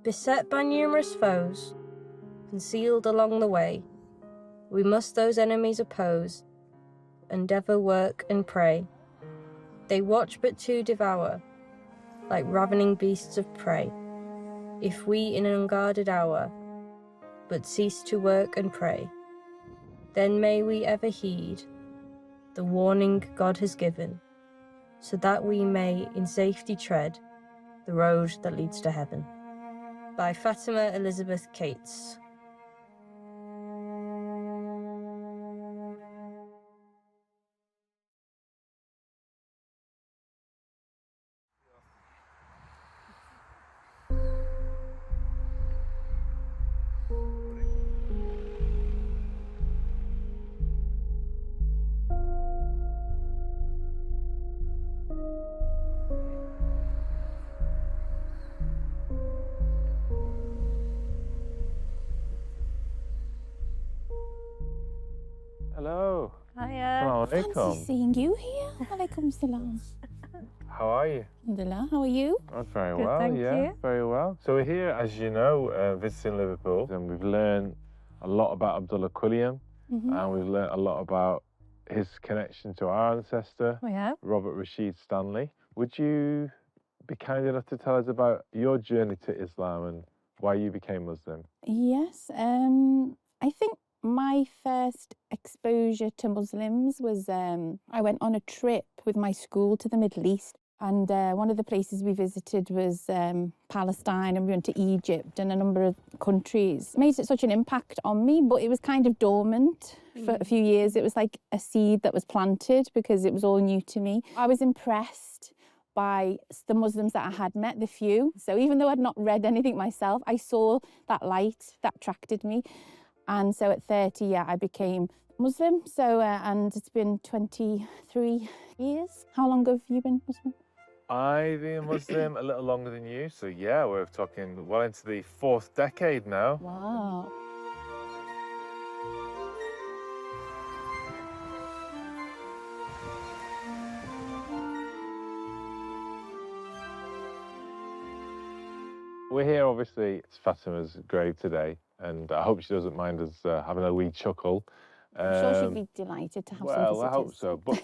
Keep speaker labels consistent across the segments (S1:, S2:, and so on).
S1: Beset by numerous foes, concealed along the way, we must those enemies oppose, endeavour, work and pray. They watch but to devour, like ravening beasts of prey. If we in an unguarded hour but cease to work and pray, then may we ever heed the warning God has given, so that we may in safety tread the road that leads to heaven. By Fatima Elizabeth Keights.
S2: Hello.
S1: Hiya.
S3: Fancy seeing you here. Alaikum salam.
S2: How are you?
S3: Alhamdulillah, how are you?
S2: I'm very
S1: Good,
S2: well,
S1: thank
S2: yeah,
S1: you.
S2: very well. So we're here, as you know, visiting Liverpool, and we've learned a lot about Abdullah Kouliam, and we've learned a lot about his connection to our ancestor,
S1: We have.
S2: Robert Rashid Stanley. Would you be kind enough to tell us about your journey to Islam and why you became Muslim?
S3: Yes, I think my first exposure to Muslims was I went on a trip with my school to the Middle East, and one of the places we visited was Palestine, and we went to Egypt and a number of countries. It made such an impact on me, but it was kind of dormant for a few years. It was like a seed that was planted because it was all new to me. I was impressed by the Muslims that I had met, the few. So even though I'd not read anything myself, I saw that light that attracted me. And so at 30, yeah, I became Muslim. So, and it's been 23 years. How long have you been Muslim?
S2: I've been Muslim a little longer than you, so yeah, we're talking well into the 4th decade now.
S3: Wow.
S2: We're here, obviously, it's Fatima's grave today, and I hope she doesn't mind us having a wee chuckle.
S3: I'm sure she'd be delighted to have some visitors.
S2: Well, I hope so. But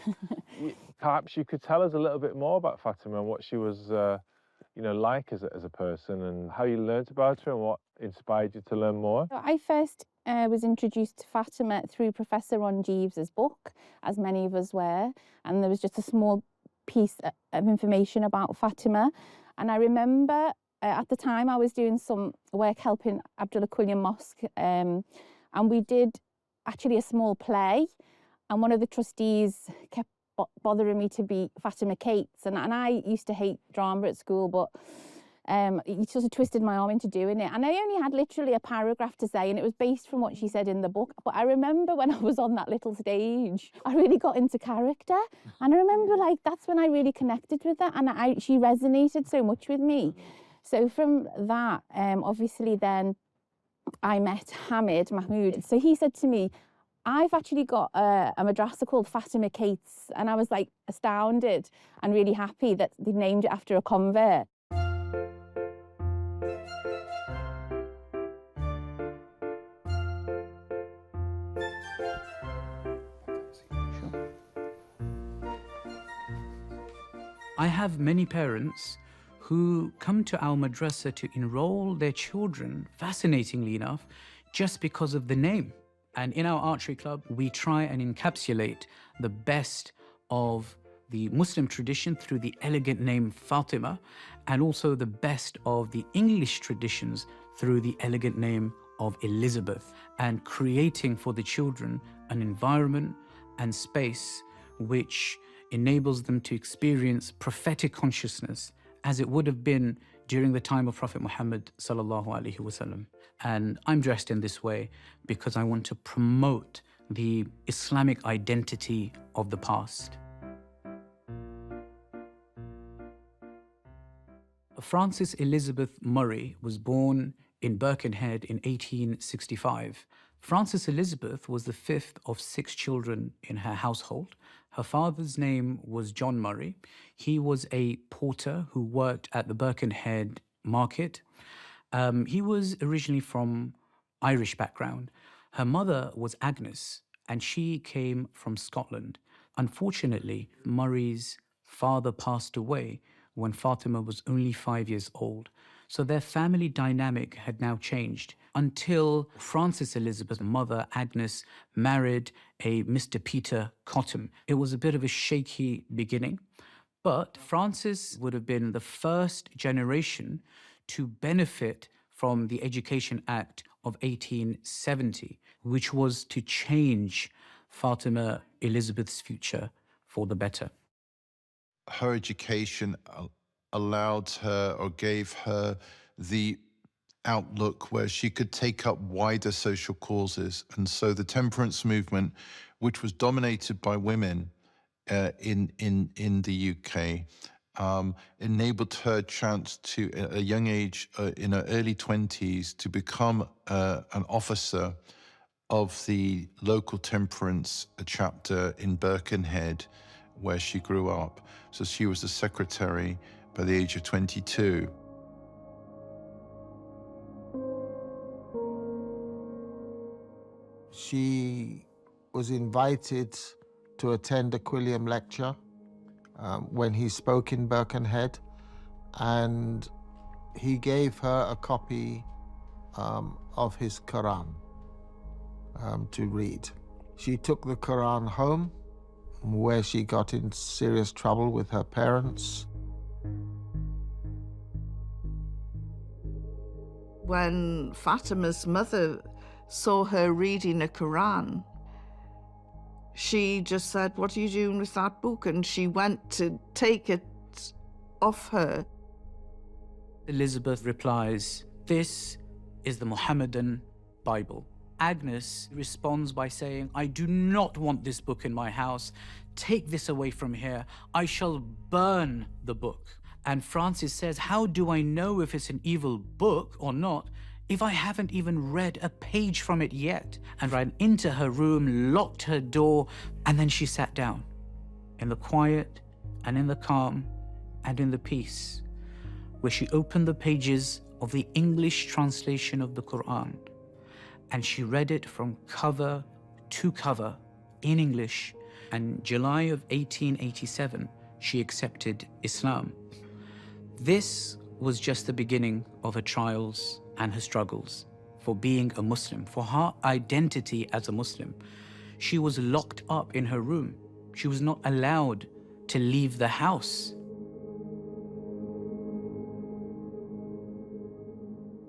S2: perhaps you could tell us a little bit more about Fatima and what she was, you know, like as a person, and how you learnt about her and what inspired you to learn more.
S3: I first was introduced to Fatima through Professor Ron Jeeves's book, as many of us were, and there was just a small piece of information about Fatima. And I remember at the time I was doing some work helping Abdullah Kouliam Mosque, and we did actually a small play, and one of the trustees kept bothering me to be Fatima Keights, and I used to hate drama at school, but he sort of twisted my arm into doing it, and I only had literally a paragraph to say, and it was based from what she said in the book. But I remember when I was on that little stage, I really got into character, and I remember like that's when I really connected with her, and she resonated so much with me. So from that, obviously then I met Hamid Mahmood. So he said to me, I've actually got a madrasa called Fatima Keights, and I was like astounded and really happy that they named it after a convert.
S4: I have many parents who come to our madrasa to enroll their children, fascinatingly enough, just because of the name. And in our archery club, we try and encapsulate the best of the Muslim tradition through the elegant name Fatima, and also the best of the English traditions through the elegant name of Elizabeth, and creating for the children an environment and space which enables them to experience prophetic consciousness as it would have been during the time of Prophet Muhammad sallallahu alaihi wasallam. And I'm dressed in this way because I want to promote the Islamic identity of the past. Frances Elizabeth Murray was born in Birkenhead in 1865. Frances Elizabeth was the 5th of 6 children in her household. Her father's name was John Murray. He was a porter who worked at the Birkenhead market, He was originally from Irish background. Her mother was Agnes, and she came from Scotland. Unfortunately, Murray's father passed away when Fatima was only 5 years old. So their family dynamic had now changed until Frances Elizabeth's mother, Agnes, married a Mr. Peter Cottam. It was a bit of a shaky beginning, but Frances would have been the first generation to benefit from the Education Act of 1870, which was to change Fatima Elizabeth's future for the better.
S5: Her education allowed her or gave her the outlook where she could take up wider social causes. And so the temperance movement, which was dominated by women in the UK, enabled her chance to, at a young age, in her early 20s, to become an officer of the local temperance chapter in Birkenhead, where she grew up. So she was the secretary by the age of 22.
S6: She was invited to attend a Quilliam lecture when he spoke in Birkenhead, and he gave her a copy of his Quran to read. She took the Quran home, where she got in serious trouble with her parents.
S7: When Fatima's mother saw her reading a Quran, she just said, "What are you doing with that book?" And she went to take it off her.
S4: Elizabeth replies, "This is the Mohammedan Bible." Agnes responds by saying, "I do not want this book in my house. Take this away from here. I shall burn the book." And Frances says, "How do I know if it's an evil book or not if I haven't even read a page from it yet?" And ran into her room, locked her door, and then she sat down in the quiet and in the calm and in the peace, where she opened the pages of the English translation of the Quran, and she read it from cover to cover in English. And July of 1887, she accepted Islam. This was just the beginning of her trials and her struggles for being a Muslim, for her identity as a Muslim. She was locked up in her room. She was not allowed to leave the house.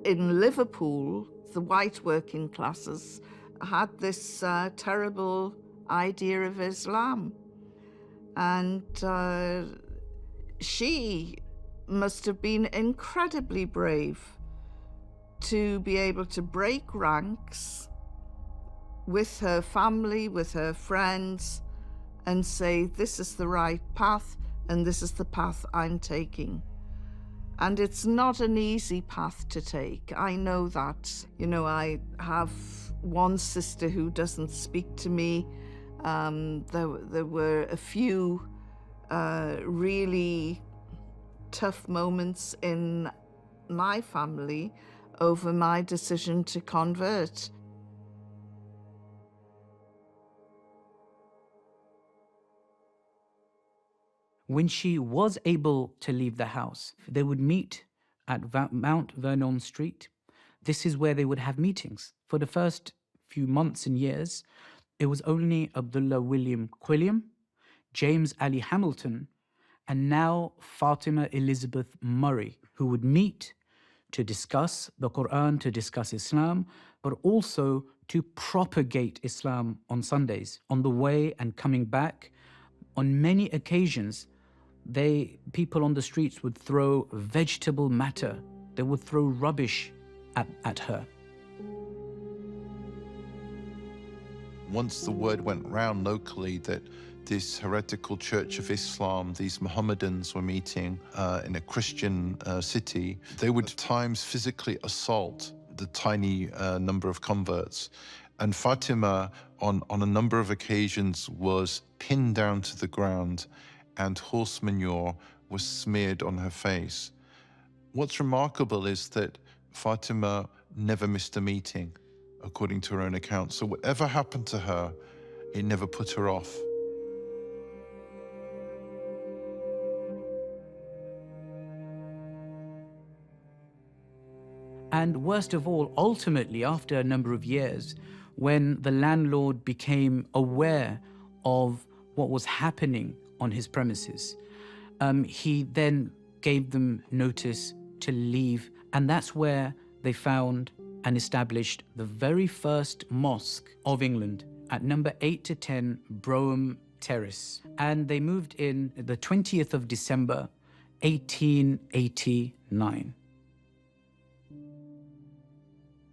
S7: In Liverpool, the white working classes had this terrible idea of Islam. And she must have been incredibly brave to be able to break ranks with her family, with her friends, and say, "This is the right path, and this is the path I'm taking." And it's not an easy path to take. I know that. You know, I have one sister who doesn't speak to me. There were a few really tough moments in my family over my decision to convert.
S4: When she was able to leave the house, they would meet at Mount Vernon Street. This is where they would have meetings. For the first few months and years, it was only Abdullah William Quilliam, James Ali Hamilton, and now Fatima Elizabeth Murray, who would meet to discuss the Quran, to discuss Islam, but also to propagate Islam on Sundays. On the way and coming back, on many occasions, people on the streets would throw vegetable matter. They would throw rubbish at her.
S5: Once the word went round locally that this heretical Church of Islam, these Mohammedans were meeting in a Christian city, they would at times physically assault the tiny number of converts. And Fatima, on a number of occasions, was pinned down to the ground and horse manure was smeared on her face. What's remarkable is that Fatima never missed a meeting, according to her own account. So whatever happened to her, it never put her off.
S4: And worst of all, ultimately, after a number of years, when the landlord became aware of what was happening on his premises, he then gave them notice to leave. And that's where they found and established the very first mosque of England at number 8 to 10 Brougham Terrace. And they moved in the 20th of December, 1889.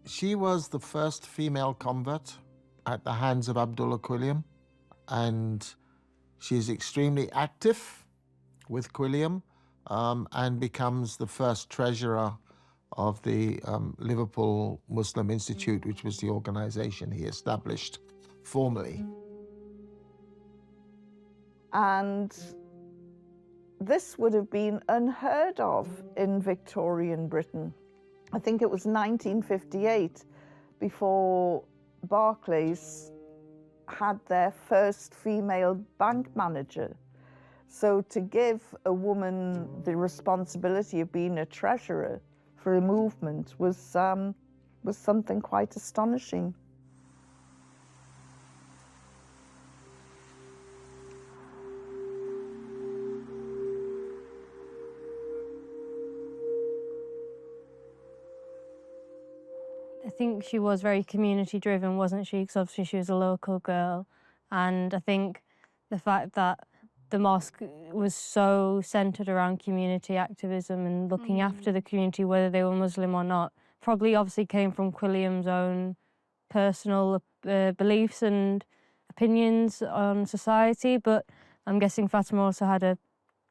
S6: She was the first female convert at the hands of Abdullah Quilliam, and she's extremely active with Quilliam and becomes the first treasurer of the Liverpool Muslim Institute, which was the organization he established formally.
S7: And this would have been unheard of in Victorian Britain. I think it was 1958 before Barclays had their first female bank manager. So to give a woman the responsibility of being a treasurer for a movement was something quite astonishing.
S1: I think she was very community driven, wasn't she? Because obviously she was a local girl. And I think the fact that the mosque was so centred around community activism and looking after the community, whether they were Muslim or not, probably obviously came from Quilliam's own personal beliefs and opinions on society. But I'm guessing Fatima also had a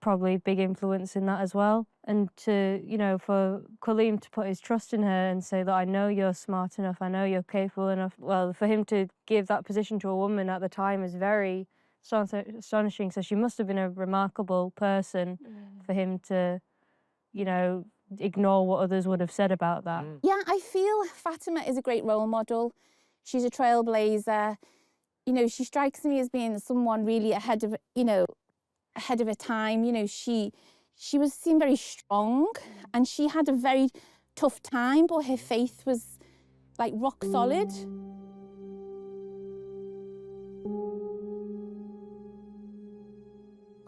S1: probably big influence in that as well. And to, you know, for Quilliam to put his trust in her and say that I know you're smart enough, I know you're capable enough, well, for him to give that position to a woman at the time is very astonishing. So she must have been a remarkable person for him to, you know, ignore what others would have said about that.
S3: Yeah, I feel Fatima is a great role model. She's a trailblazer. You know, she strikes me as being someone really ahead of, you know, ahead of her time. You know, she seemed very strong, and she had a very tough time, but her faith was like rock solid.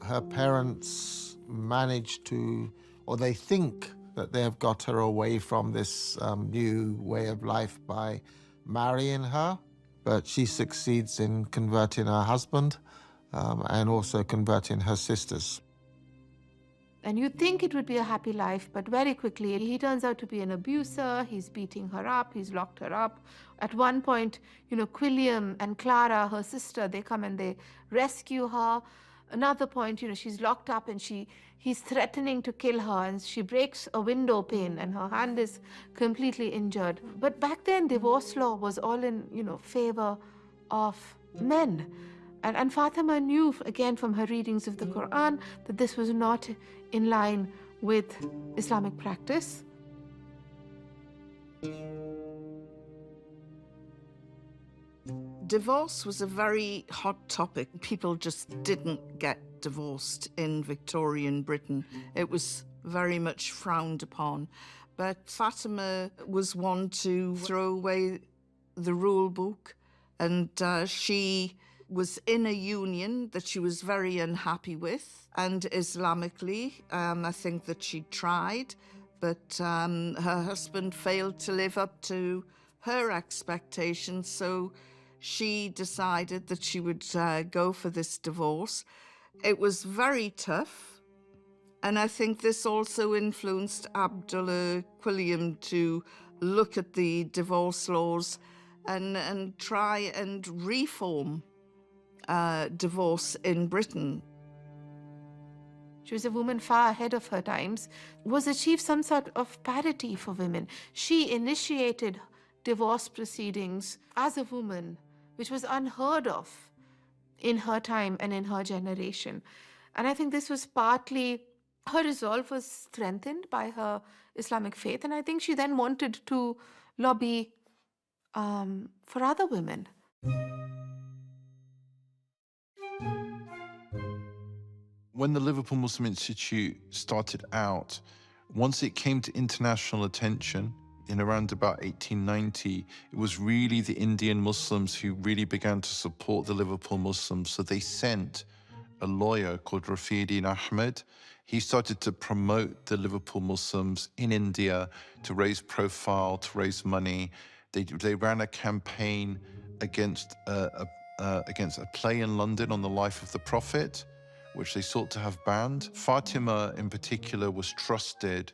S6: Her parents managed to, or they think that they have got her away from this new way of life by marrying her, but she succeeds in converting her husband and also converting her sisters.
S8: And you'd think it would be a happy life, but very quickly he turns out to be an abuser. He's beating her up, he's locked her up. At one point, you know, Quilliam and Clara, her sister, they come and they rescue her. Another point, you know, she's locked up and he's threatening to kill her, and she breaks a window pane and her hand is completely injured. But back then, divorce law was all in, you know, favor of men. And Fatima knew, again, from her readings of the Quran, that this was not in line with Islamic practice.
S7: Divorce was a very hot topic. People just didn't get divorced in Victorian Britain. It was very much frowned upon. But Fatima was one to throw away the rule book, and she was in a union that she was very unhappy with, and Islamically, I think that she tried, but her husband failed to live up to her expectations, so she decided that she would go for this divorce. It was very tough, and I think this also influenced Abdullah Quilliam to look at the divorce laws and try and reform divorce in Britain.
S8: She was a woman far ahead of her times, was achieved some sort of parity for women. She initiated divorce proceedings as a woman, which was unheard of in her time and in her generation. And I think this was partly her resolve was strengthened by her Islamic faith, and I think she then wanted to lobby for other women.
S5: When the Liverpool Muslim Institute started out, once it came to international attention in around about 1890, it was really the Indian Muslims who really began to support the Liverpool Muslims. So they sent a lawyer called Rafiuddin Ahmed. He started to promote the Liverpool Muslims in India to raise profile, to raise money. They ran a campaign against a play in London on the life of the Prophet, which they sought to have banned. Fatima, in particular, was trusted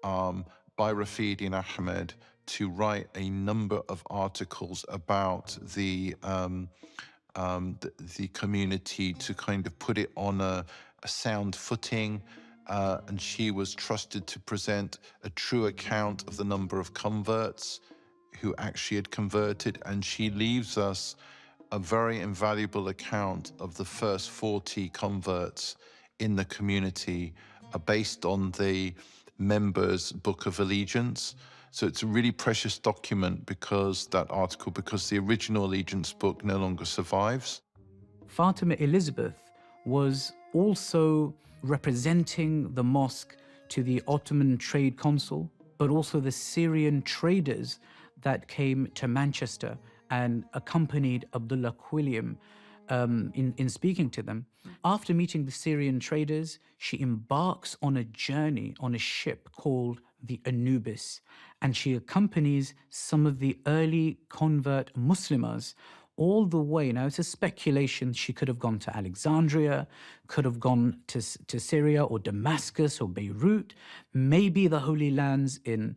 S5: by Rafiuddin Ahmed to write a number of articles about the community, to kind of put it on a sound footing, and she was trusted to present a true account of the number of converts who actually had converted, and she leaves us a very invaluable account of the first 40 converts in the community, based on the members' Book of Allegiance. So it's a really precious document because the original Allegiance book no longer survives.
S4: Fatima Elizabeth was also representing the mosque to the Ottoman Trade Council, but also the Syrian traders that came to Manchester and accompanied Abdullah Quilliam in speaking to them. After meeting the Syrian traders, she embarks on a journey on a ship called the Anubis, and she accompanies some of the early convert Muslimas all the way. Now, it's a speculation. She could have gone to Alexandria, could have gone to Syria or Damascus or Beirut, maybe the Holy Lands in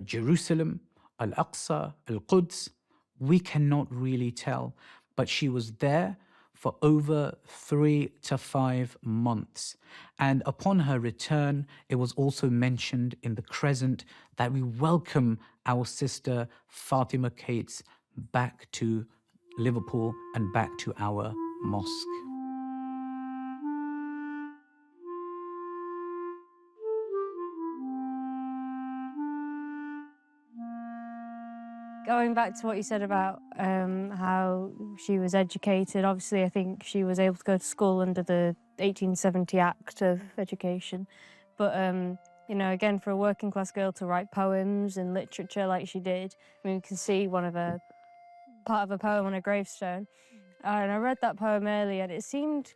S4: Jerusalem, Al-Aqsa, Al-Quds. We cannot really tell, but she was there for over 3 to 5 months. And upon her return, it was also mentioned in the Crescent that we welcome our sister Fatima Keites back to Liverpool and back to our mosque.
S1: Going back to what you said about how she was educated, obviously I think she was able to go to school under the 1870 Act of Education. But, you know, again, for a working class girl to write poems and literature like she did, I mean, you can see part of a poem on a gravestone. And I read that poem earlier, and it seemed,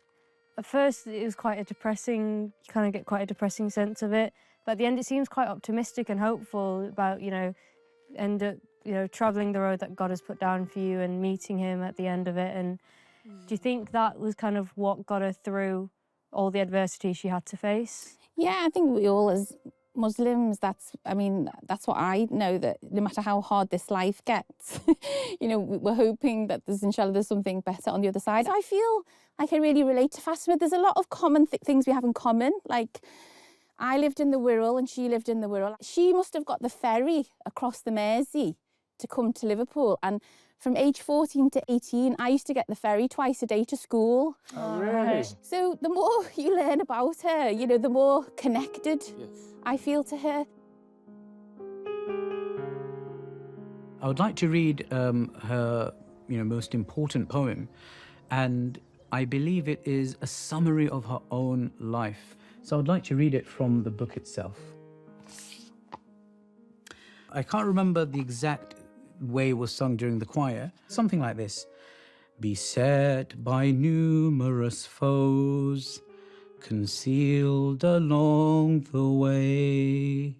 S1: at first it was quite a depressing, you kind of get quite a depressing sense of it. But at the end it seems quite optimistic and hopeful about, you know, travelling the road that God has put down for you and meeting him at the end of it. And do you think that was kind of what got her through all the adversity she had to face?
S3: Yeah, I think we all as Muslims, that's what I know, that no matter how hard this life gets, you know, we're hoping that there's something better on the other side. I feel like I really relate to Fatima. There's a lot of common things we have in common, like I lived in the Wirral and she lived in the Wirral. She must have got the ferry across the Mersey to come to Liverpool, and from age 14 to 18 I used to get the ferry twice a day to school.
S2: Oh, really?
S3: So the more you learn about her, you know, the more connected I feel to her.
S4: I would like to read her most important poem, and I believe it is a summary of her own life. So I'd like to read it from the book itself. I can't remember the exact way it was sung during the choir. Something like this. Beset by numerous foes, concealed along the way,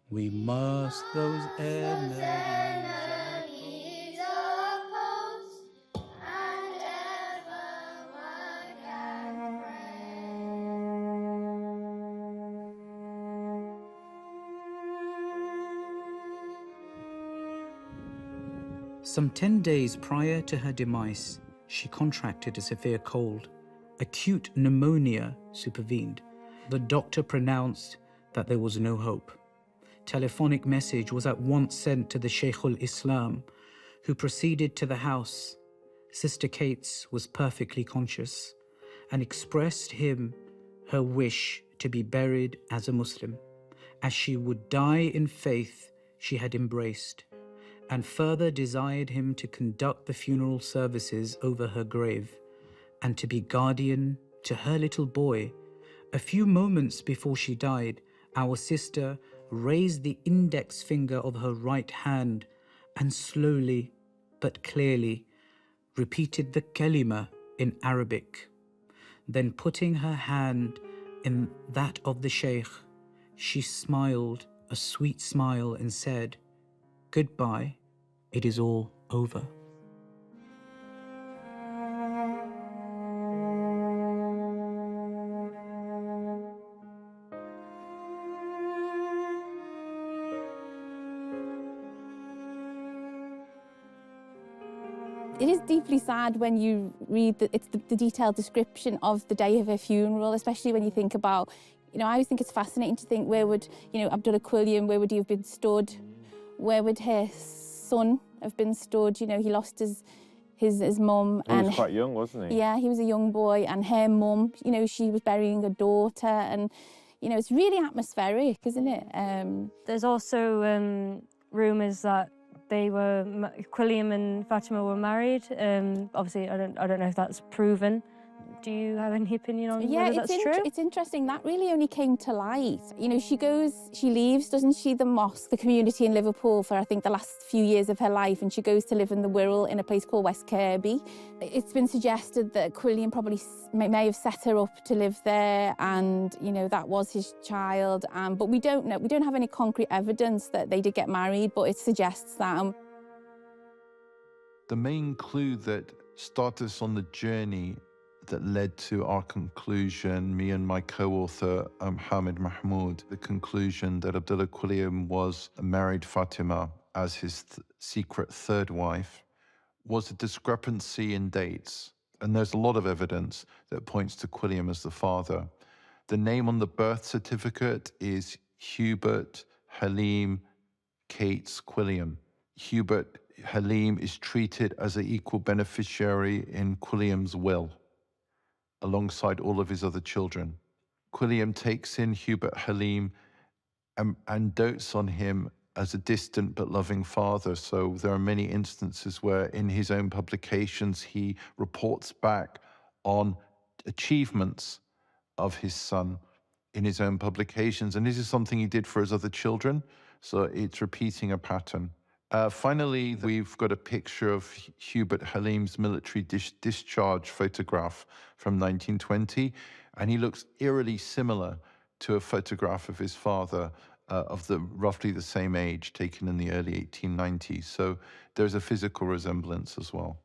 S4: we must those enemies oppose, and ever one can Some 10 days prior to her demise, she contracted a severe cold. Acute pneumonia supervened. The doctor pronounced that there was no hope. Telephonic message was at once sent to the Sheikhul Islam, who proceeded to the house. Sister Keites was perfectly conscious and expressed him her wish to to be buried as a Muslim, as she would die in faith she had embraced, and further desired him to conduct the funeral services over her grave and to be guardian to her little boy. A few moments before she died, our sister raised the index finger of her right hand and slowly but clearly repeated the kalima in Arabic. Then putting her hand in that of the Sheikh, she smiled a sweet smile and said, "Goodbye, it is all over."
S3: It is deeply sad when you read the detailed description of the day of her funeral, especially when you think about, I always think it's fascinating to think where would, Abdullah Quilliam, where would he have been stood? Where would her son have been stood? He lost his mum.
S2: He was quite young, wasn't he?
S3: Yeah, he was a young boy, and her mum, she was burying a daughter, and, it's really atmospheric, isn't it?
S1: There's also rumours that Quilliam and Fatima were married. Obviously, I don't know if that's proven. Do you have any opinion on whether that's true?
S3: It's interesting. That really only came to light. She leaves, doesn't she, the mosque, the community in Liverpool for, I think, the last few years of her life, and she goes to live in the Wirral in a place called West Kirby. It's been suggested that Quilliam probably may have set her up to live there, and, that was his child. But we don't know. We don't have any concrete evidence that they did get married, but it suggests that.
S5: The main clue that started us on the journey that led to our conclusion, me and my co-author, Hamid Mahmoud, the conclusion that Abdullah Quilliam married Fatima as his secret third wife, was a discrepancy in dates. And there's a lot of evidence that points to Quilliam as the father. The name on the birth certificate is Hubert Halim Keites Quilliam. Hubert Halim is treated as an equal beneficiary in Quilliam's will, alongside all of his other children. Quilliam takes in Hubert Halim and dotes on him as a distant but loving father. So there are many instances where in his own publications he reports back on achievements of his son in his own publications. And this is something he did for his other children. So it's repeating a pattern. Finally, we've got a picture of Hubert Halim's military discharge photograph from 1920, and he looks eerily similar to a photograph of his father of roughly the same age, taken in the early 1890s. So there's a physical resemblance as well.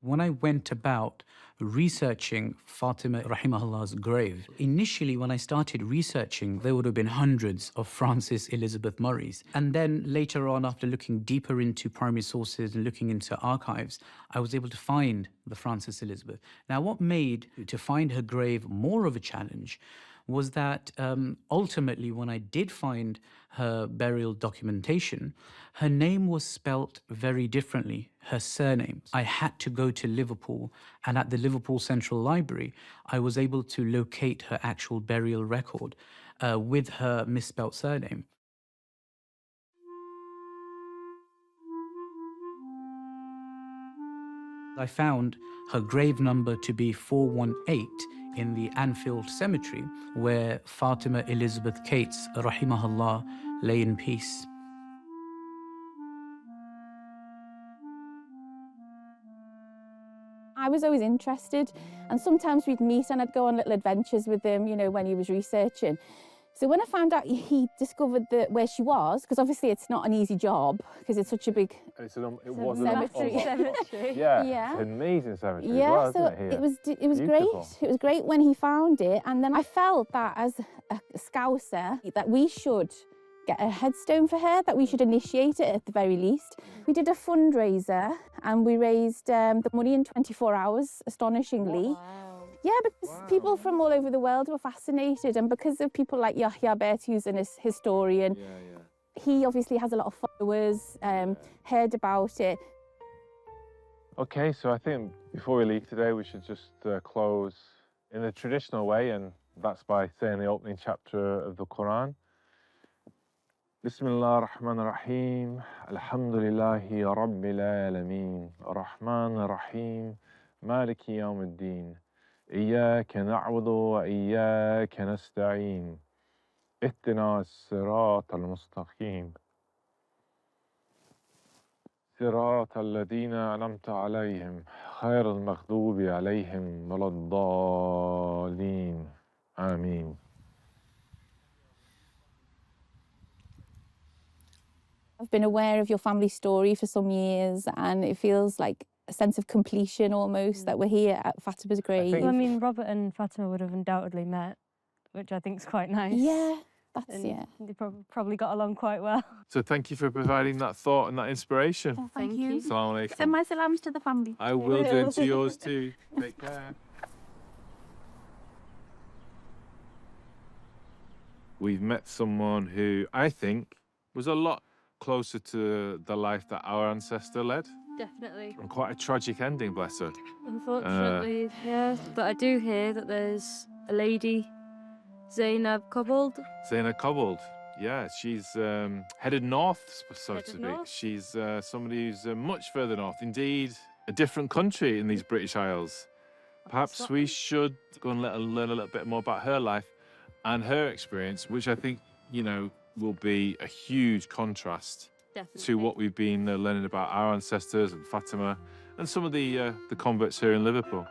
S4: When I went about researching Fatima Rahimahullah's grave, initially when I started researching, there would have been hundreds of Frances Elizabeth Murrays. And then later on, after looking deeper into primary sources and looking into archives, I was able to find the Frances Elizabeth. Now, what made to find her grave more of a challenge was that ultimately, when I did find her burial documentation, her name was spelt very differently, her surname. I had to go to Liverpool, and at the Liverpool Central Library, I was able to locate her actual burial record with her misspelt surname. I found her grave number to be 418 in the Anfield Cemetery, where Fatima Elizabeth Keites, rahimahullah, lay in peace.
S3: I was always interested, and sometimes we'd meet and I'd go on little adventures with him, when he was researching. So when I found out he discovered where she was, because obviously it's not an easy job, because it's such a big
S1: cemetery.
S2: Yeah, it's an amazing cemetery.
S3: Yeah,
S2: well,
S3: so
S2: isn't it,
S3: it was great. It was great when he found it, and then I felt that as a Scouser, that we should get a headstone for her, that we should initiate it at the very least. We did a fundraiser, and we raised the money in 24 hours, astonishingly. Wow. Yeah, because people from all over the world were fascinated, and because of people like Yahya Bert, who's an historian, he obviously has a lot of followers, heard about it.
S2: Okay, so I think before we leave today, we should just close in the traditional way, and that's by saying the opening chapter of the Quran. Bismillah ar-Rahman ar-Rahim, Alhamdulillahi Rabbil Alameen, Ar-Rahman ar-Rahim, Maliki Yawmiddin, Iyyaka na'budu wa iyyaka nasta'een, Ihdina as-sirata al-mustaqim, Sirata alladhina an'amta alayhim, Khayr al-maghdubi alayhim, Waladdallin. Ameen.
S3: I've been aware of your family story for some years, and it feels like a sense of completion almost, that we're here at Fatima's grave.
S1: Well, I mean, Robert and Fatima would have undoubtedly met, which I think is quite nice.
S3: Yeah, that's,
S1: And
S3: yeah.
S1: they probably got along quite well.
S2: So thank you for providing that thought and that inspiration.
S3: Oh, thank you.
S2: Assalamu alaikum.
S3: Send my salams to the family.
S2: I will do, and to yours too. Take care. We've met someone who I think was a lot closer to the life that our ancestor led.
S1: Definitely.
S2: And quite a tragic ending, bless her.
S1: Unfortunately, yeah. But I do hear that there's a lady, Zainab Cobbold.
S2: Zainab Cobbold, yeah, she's headed north, so to speak.
S1: North?
S2: She's somebody who's much further north, indeed, a different country in these British Isles. Perhaps we should go and learn a little bit more about her life and her experience, which I think, you know, will be a huge contrast to what we've been learning about our ancestors and Fatima and some of the converts here in Liverpool.